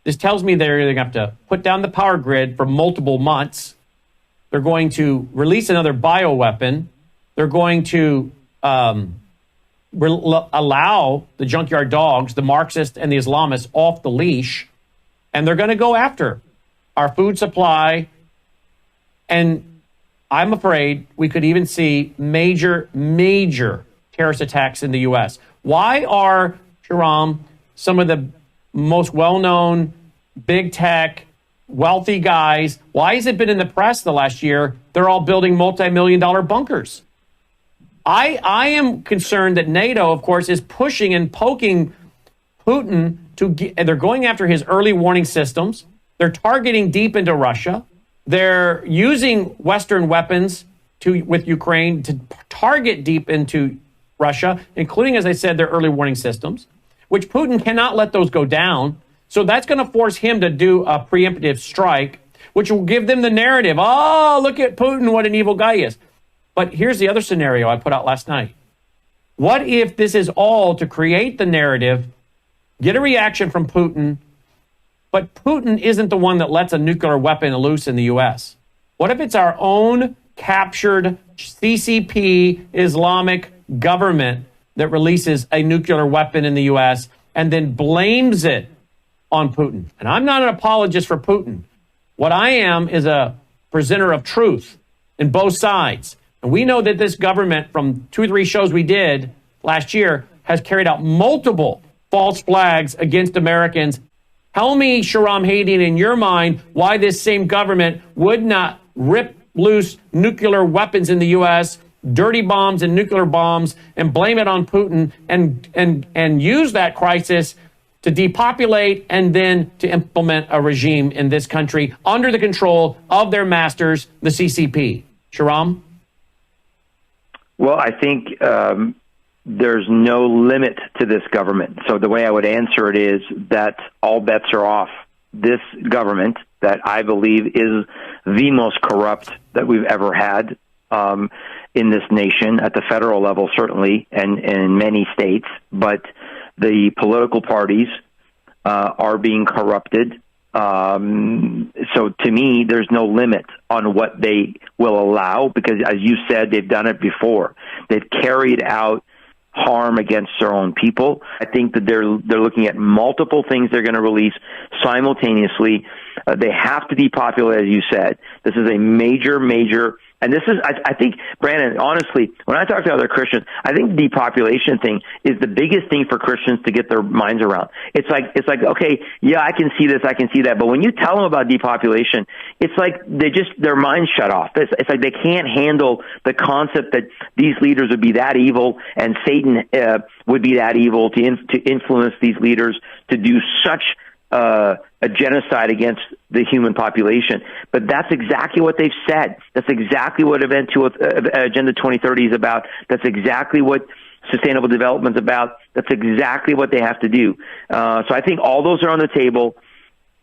This tells me they're going to have to put down the power grid for multiple months. They're going to release another bioweapon. They're going to allow the junkyard dogs, the Marxists and the Islamists, off the leash. And they're going to go after our food supply. And I'm afraid we could even see major terrorist attacks in the U.S. Why are, Shahram, some of the most well-known big tech, wealthy guys, why has it been in the press the last year? They're all building multi-million-dollar bunkers. I am concerned that NATO, of course, is pushing and poking Putin and they're going after his early warning systems. They're targeting deep into Russia. They're using Western weapons with Ukraine to target deep into Russia, including, as I said, their early warning systems, which Putin cannot let those go down. So that's going to force him to do a preemptive strike, which will give them the narrative. Oh, look at Putin, what an evil guy he is. But here's the other scenario I put out last night. What if this is all to create the narrative, get a reaction from Putin, but Putin isn't the one that lets a nuclear weapon loose in the U.S.? What if it's our own captured CCP Islamic government that releases a nuclear weapon in the U.S. and then blames it on Putin? And I'm not an apologist for Putin. What I am is a presenter of truth in both sides. And we know that this government, from 2 or 3 shows we did last year, has carried out multiple false flags against Americans. Tell me, Shahram Hadian, in your mind, why this same government would not rip loose nuclear weapons in the U.S., dirty bombs and nuclear bombs, and blame it on Putin and use that crisis to depopulate and then to implement a regime in this country under the control of their masters, the CCP. Shahram? Well, I think there's no limit to this government. So the way I would answer it is that all bets are off. This government, that I believe is the most corrupt that we've ever had in this nation, at the federal level certainly, and in many states, but the political parties are being corrupted. So to me, there's no limit on what they will allow, because as you said, they've done it before. They've carried out harm against their own people. I think that they're looking at multiple things they're going to release simultaneously. They have to depopulate, as you said. This is a major, and this is, I think, Brandon, honestly, when I talk to other Christians, I think the depopulation thing is the biggest thing for Christians to get their minds around. It's like, okay, yeah, I can see this, I can see that. But when you tell them about depopulation, it's like their minds shut off. It's like they can't handle the concept that these leaders would be that evil, and Satan would be that evil to influence these leaders to do such a genocide against the human population. But that's exactly what they've said. That's exactly what Agenda 2030 is about. That's exactly what Sustainable Development is about. That's exactly what they have to do. So I think all those are on the table.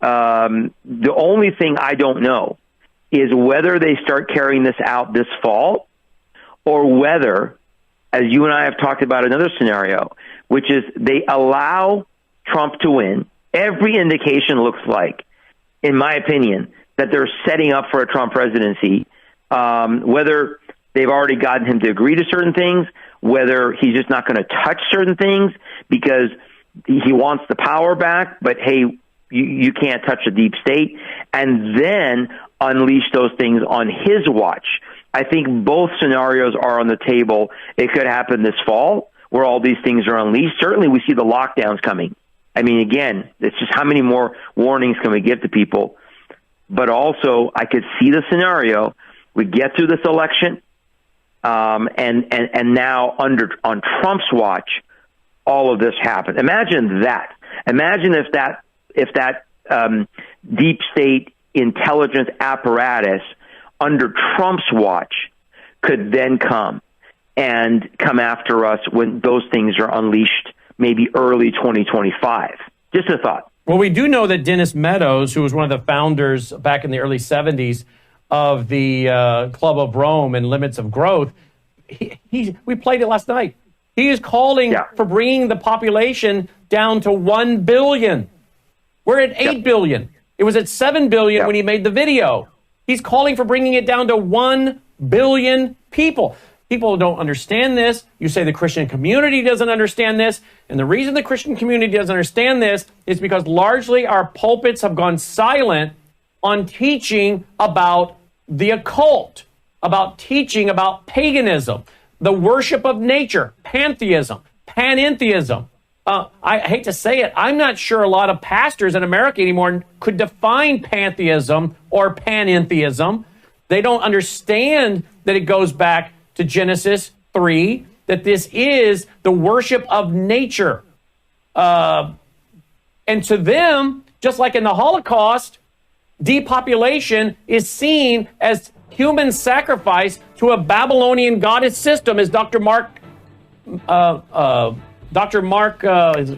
The only thing I don't know is whether they start carrying this out this fall, or whether, as you and I have talked about another scenario, which is they allow Trump to win. Every indication looks like, in my opinion, that they're setting up for a Trump presidency, whether they've already gotten him to agree to certain things, whether he's just not going to touch certain things because he wants the power back, but hey, you can't touch the deep state, and then unleash those things on his watch. I think both scenarios are on the table. It could happen this fall, where all these things are unleashed. Certainly we see the lockdowns coming. I mean, again, it's just how many more warnings can we give to people? But also, I could see the scenario. We get through this election, and now on Trump's watch, all of this happens. Imagine that. Imagine if that deep state intelligence apparatus under Trump's watch could then come after us when those things are unleashed, maybe early 2025. Just a thought. Well, we do know that Dennis Meadows, who was one of the founders back in the early 70s of the Club of Rome and Limits of Growth, we played it last night. He is calling for bringing the population down to 1 billion. We're at 8 billion. It was at 7 billion when he made the video. He's calling for bringing it down to 1 billion people. People don't understand this. You say the Christian community doesn't understand this. And the reason the Christian community doesn't understand this is because largely our pulpits have gone silent on teaching about the occult, about teaching about paganism, the worship of nature, pantheism, panentheism. I hate to say it, I'm not sure a lot of pastors in America anymore could define pantheism or panentheism. They don't understand that it goes back to Genesis 3, that this is the worship of nature. And to them, just like in the Holocaust, depopulation is seen as human sacrifice to a Babylonian goddess system, as Dr. Mark, his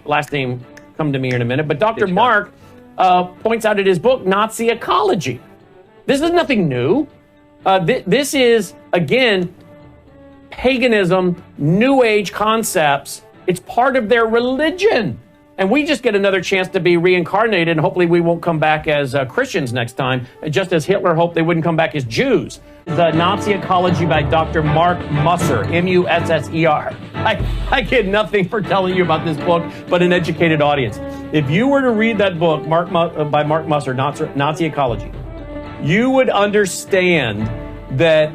last name come to me in a minute, but Dr. Mark points out in his book, Nazi Ecology. This is nothing new. This is, again, paganism, New Age concepts. It's part of their religion. And we just get another chance to be reincarnated, and hopefully we won't come back as Christians next time, just as Hitler hoped they wouldn't come back as Jews. The Nazi Ecology by Dr. Mark Musser, M-U-S-S-E-R. I get nothing for telling you about this book, but an educated audience. If you were to read that book by Mark Musser, Nazi Ecology, you would understand that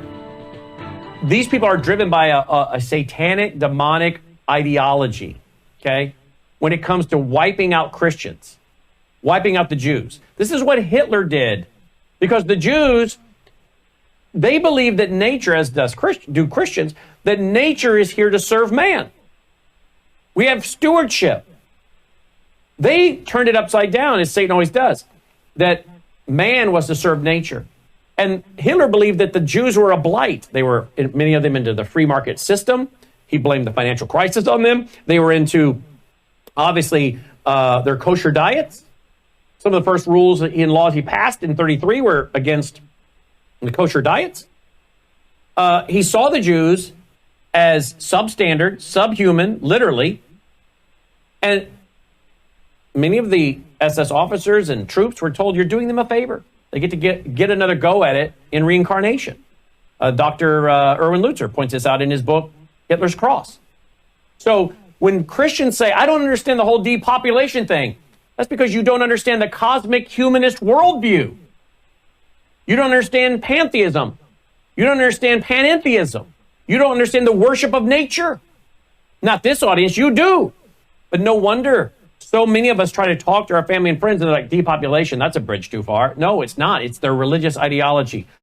these people are driven by a satanic, demonic ideology, okay? When it comes to wiping out Christians, wiping out the Jews. This is what Hitler did, because the Jews, they believe that nature, as do Christians, that nature is here to serve man. We have stewardship. They turned it upside down, as Satan always does, that man was to serve nature. And Hitler believed that the Jews were a blight. They were, many of them, into the free market system. He blamed the financial crisis on them. They were into, obviously, their kosher diets. Some of the first rules in laws he passed in 1933 were against the kosher diets. He saw the Jews as substandard, subhuman, literally. And many of the SS officers and troops were told, you're doing them a favor. They get to get another go at it in reincarnation. Dr. Erwin Lutzer points this out in his book, Hitler's Cross. So when Christians say, I don't understand the whole depopulation thing, that's because you don't understand the cosmic humanist worldview. You don't understand pantheism. You don't understand panentheism. You don't understand the worship of nature. Not this audience, you do. But no wonder so many of us try to talk to our family and friends and they're like, depopulation, that's a bridge too far. No, it's not. It's their religious ideology.